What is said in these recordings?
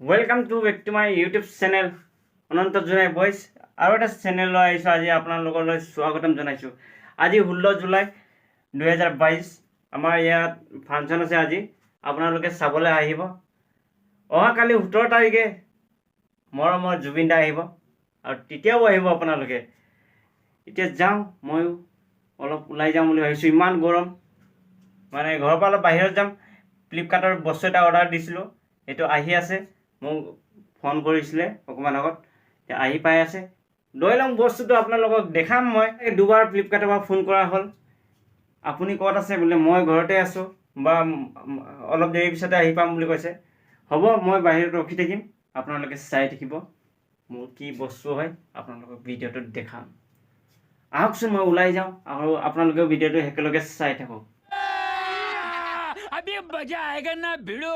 Welcome to back to my YouTube channel Anant Junai boys और एक channel आज अपना स्वागतम जाना आज 16 जुलाई 2022 आमार इतना फांक्शन আছে আজি আপোনালোকে চাবলৈ আহিব অহাকালি 17 তাৰিখে মৰমৰ জুবিন দা আহিব আৰু তেতিয়াও আহিব আপোনালোকে এতিয়া যাওঁ মই অলপ ওলাই যাম বুলি ভাবিছো ইমান গৰম মানে ঘৰৰ পৰা অলপ বাহিৰত যাম ফ্লিপকাৰ্টৰ বস্তু এটা অৰ্ডাৰ দিছিলো এটো আহি আছে মোক ফোন কৰিছিলে অকমান আগত আহি পাই আছে লৈ লম বস্তুটো আপোনালোকক দেখাম মই দুবাৰ ফ্লিপকাৰ্টৰ পৰা ফোন কৰা হ'ল আপুনি ক'ত আছে বোলে মই ঘৰতে আছো বা অলপ দেৰি পিছতে আহি পাম বুলি কৈছে হ'ব মই বাহিৰত ৰখি থাকিম আপোনালোকে চাই থাকিব মোৰ কি বস্তু হয় আপোনালোকক ভিডিঅ'টো দেখাম আহকচোন মই ওলাই যাওঁ আৰু আপোনালোকে ভিডিঅ'টো একেলগে চাই থাকক अभी मजा आएगा ना भिड़ो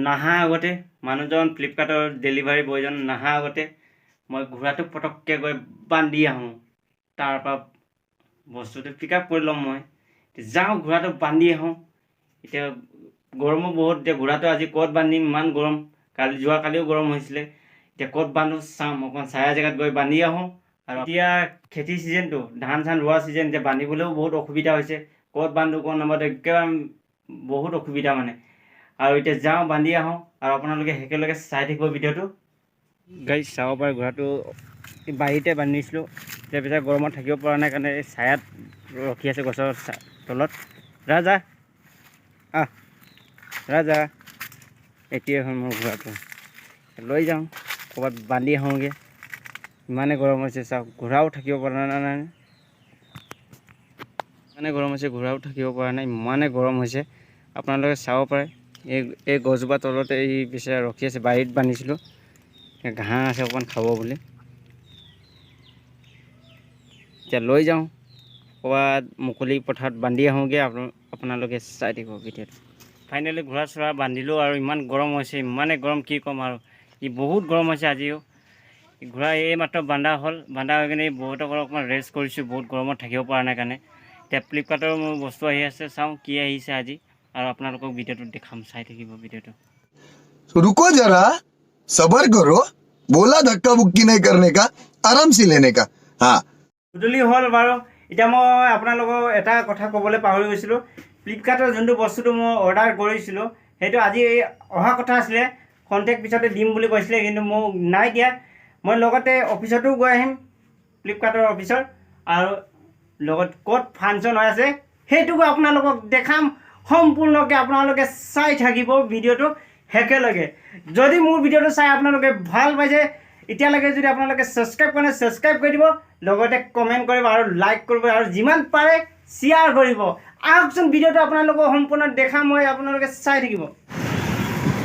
নাহা আগতে মানুহজন ফ্লিপকাৰ্টৰ ডেলিভাৰী বয়জন নাহা আগতে মই ঘোঁৰাটো পটককৈ গৈ বান্ধি আহোঁ তাৰপৰা বস্তুটো পিক আপ কৰি ল'ম মই যাওঁ ঘোঁৰাটো বান্ধি আহোঁ এতিয়া গৰমো বহুত এতিয়া ঘোঁৰাটো আজি ক'ত বান্ধিম ইমান গৰম যোৱাকালিও গৰম হৈছিলে এতিয়া ক'ত বান্ধো চাম অকণ ছায়া জেগাত গৈ বান্ধি আহোঁ আৰু এতিয়া খেতি ছিজনটো ধান চান ৰোৱা ছিজন এতিয়া বান্ধিবলৈও বহুত অসুবিধা হৈছে ক'ত বান্ধো ক'ত নাবান্ধো একেবাৰে বহুত অসুবিধা মানে আৰু এতিয়া যাওঁ বান্ধি আহোঁ আৰু আপোনালোকে একেলগে চাই থাকিব ভিডিঅ'টো গাড়ী চাব পাৰে ঘোঁৰাটো বাৰীতে বান্ধিছিলোঁ তাৰপিছত গৰমত থাকিব পৰা নাই কাৰণে এই ছায়াত ৰখি আছে গছৰ তলত ৰাজা আহ ৰাজা এতিয়াই হ'ল মোৰ ঘোঁৰাটো লৈ যাওঁ ক'ৰবাত বান্ধি আহোঁগৈ ইমানে গৰম হৈছে চাওক ঘোঁৰাও থাকিব পৰা নাই ইমানে গৰম হৈছে ঘোঁৰাও থাকিব পৰা নাই ইমানে গৰম হৈছে আপোনালোকে চাব পাৰে এই গছজোপা তলতে এই পিছে ৰখি আছে বাৰীত বান্ধিছিলোঁ ঘাঁহ আছে অকণমান খাব বুলি এতিয়া লৈ যাওঁ ক'ৰবাত মুকলি পথাৰত বান্ধি আহোঁগৈ আপোনালোকে চাই থাকিব ভিডিঅ'টো ফাইনেলি ঘোঁৰা চোৰা বান্ধিলোঁ আৰু ইমান গৰম হৈছে ইমানে গৰম কি ক'ম আৰু ই বহুত গৰম হৈছে আজিও ঘোঁৰা এই মাত্ৰ বান্ধা হ'ল বান্ধা হৈ কিনে বহুতক অকণমান ৰেষ্ট কৰিছোঁ বহুত গৰমত থাকিব পৰা নাই কাৰণে এতিয়া ফ্লিপকাৰ্টৰ মোৰ বস্তু আহি আছে চাওঁ কি আহিছে আজি और আপোনালোকক ভিডিঅ'টো দেখাম চাই থাকিব ভিডিঅ'টো रुको जरा सबर करो बोला धक्का बुक्की नहीं करने का आराम से लेने का हाँ গধূলি হ'ল বাৰু এতিয়া মই আপোনালোকক এটা কথা ক'বলৈ পাহৰি গৈছিলোঁ ফ্লিপকাৰ্টৰ যোনটো বস্তুটো মই অৰ্ডাৰ কৰিছিলোঁ সেইটো আজি অহা কথা আছিলে কণ্টেক্ট পিছতে দিম বুলি কৈছিলে কিন্তু মোক নাই দিয়া মই লগতে অফিচতো গৈ আহিম ফ্লিপকাৰ্টৰ অফিচত আৰু লগত ক'ত ফাংচন হৈ আছে সেইটোকো আপোনালোকক দেখাম সম্পূৰ্ণকৈ আপোনালোকে চাই থাকিব ভিডিঅ'টো একেলগে যদি মোৰ ভিডিঅ'টো চাই আপোনালোকে ভাল পাইছে এতিয়ালৈকে যদি আপোনালোকে ছাবস্ক্ৰাইব কৰে ছাবস্ক্ৰাইব কৰি দিব লগতে কমেণ্ট কৰিব আৰু লাইক কৰিব আৰু যিমান পাৰে শ্বেয়াৰ কৰিব আহকচোন ভিডিঅ'টো আপোনালোকক সম্পূৰ্ণ দেখাম মই আপোনালোকে চাই থাকিব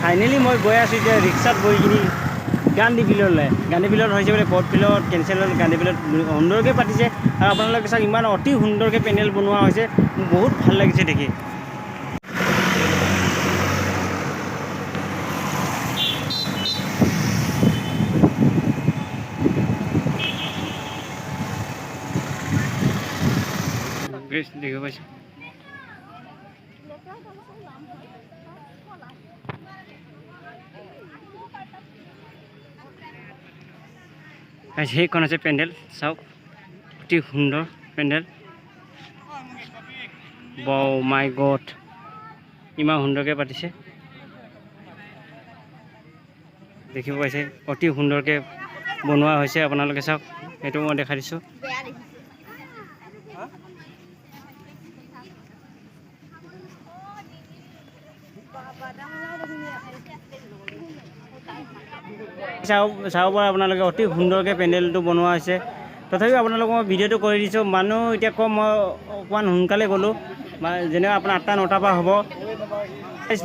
ফাইনেলি মই গৈ আছোঁ এতিয়া ৰিক্সাত বহি কিনি গান্ধী বিললৈ গান্ধী বিলত হৈছে বোলে ক'ত বিলত কেঞ্চেল হ'ল গান্ধী বিলত সুন্দৰকৈ পাতিছে আৰু আপোনালোকে চাওক ইমান অতি সুন্দৰকৈ পেণ্ডেল বনোৱা হৈছে মোৰ বহুত ভাল লাগিছে দেখি দেখিব পাইছোঁ সেইখন আছে পেণ্ডেল চাওক অতি সুন্দৰ পেণ্ডেল বাও মাই গড ইমান সুন্দৰকৈ পাতিছে দেখিব পাইছে অতি সুন্দৰকৈ বনোৱা হৈছে আপোনালোকে চাওক সেইটো মই দেখাই দিছোঁ চাব পাৰে আপোনালোকে অতি সুন্দৰকৈ পেণ্ডেলটো বনোৱা হৈছে তথাপিও আপোনালোকক মই ভিডিঅ'টো কৰি দিছোঁ মানুহ এতিয়া কম মই অকণমান সোনকালে গ'লোঁ যেনেকৈ আপোনাৰ 8টা 9টাৰ পৰা হ'ব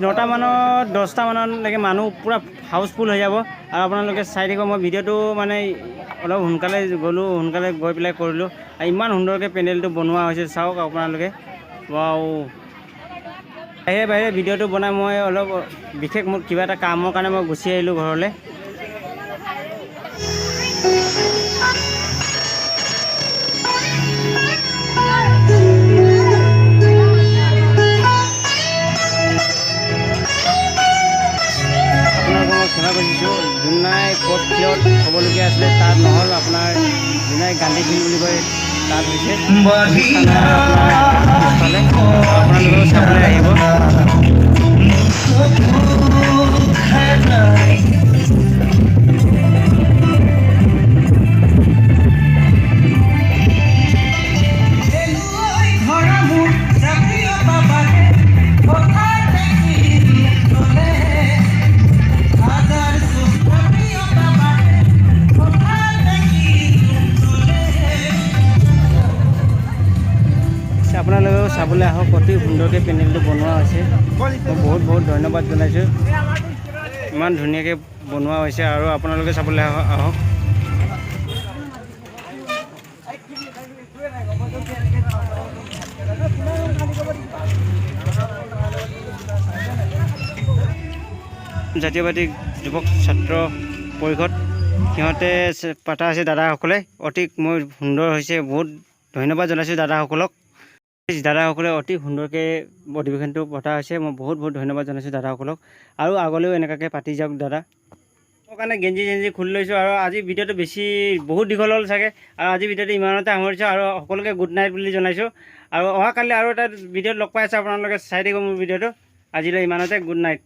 9টা মানত 10টা মানলৈকে মানুহ পূৰা হাউচফুল হৈ যাব আৰু আপোনালোকে চাই থাকিব মই ভিডিঅ'টো মানে অলপ সোনকালে গ'লোঁ সোনকালে গৈ পেলাই কৰিলোঁ আৰু ইমান সুন্দৰকৈ পেণ্ডেলটো বনোৱা হৈছে চাওক আপোনালোকে ৱাও বাহিৰে বাহিৰে ভিডিঅ'টো বনাই মই অলপ বিশেষ মোৰ কিবা এটা কামৰ কাৰণে মই গুচি আহিলোঁ ঘৰলৈ আপোনালোকক মই খুজিছোঁ যোনাই ক'ত ফিল্ডত হ'বলগীয়া আছিলে তাত নহ'ল আপোনাৰ যোনাই গান্ধী ফিল্ড বুলি কয় তাত হৈছে আপোনালোকেও চাবলৈ আহিব। আপোনালোকেও চাবলৈ আহক অতি সুন্দৰকৈ পেণ্ডেলটো বনোৱা হৈছে। মই বহুত বহুত ধন্যবাদ জনাইছোঁ, ইমান ধুনীয়াকৈ বনোৱা হৈছে আৰু আপোনালোকে চাবলৈ আহক। জাতীয়বাদী যুৱক ছাত্ৰ পৰিষদ সিহঁতে পতা আছে দাদাসকলে, অতি মই সুন্দৰ হৈছে, বহুত ধন্যবাদ জনাইছোঁ দাদাসকলক। দাদাসকলে অতি সুন্দৰকৈ অধিৱেশনটো পতা হৈছে, মই বহুত বহুত ধন্যবাদ জনাইছোঁ দাদাসকলক। আৰু আগলৈও এনেকুৱাকৈ পাতি যাওক দাদা। মোৰ কাৰণে গেঞ্জি খুলি লৈছোঁ আৰু আজি ভিডিঅ'টো বহুত দীঘল হ'ল চাগে, আৰু আজি ভিডিঅ'টো ইমানতে সামৰিছোঁ আৰু সকলোকে গুড নাইট বুলি জনাইছোঁ। আৰু অহাকালি আৰু এটা ভিডিঅ'ত লগ পাই আছে, আপোনালোকে চাই থাকিব মোৰ ভিডিঅ'টো। আজিলৈ ইমানতে, গুড নাইট।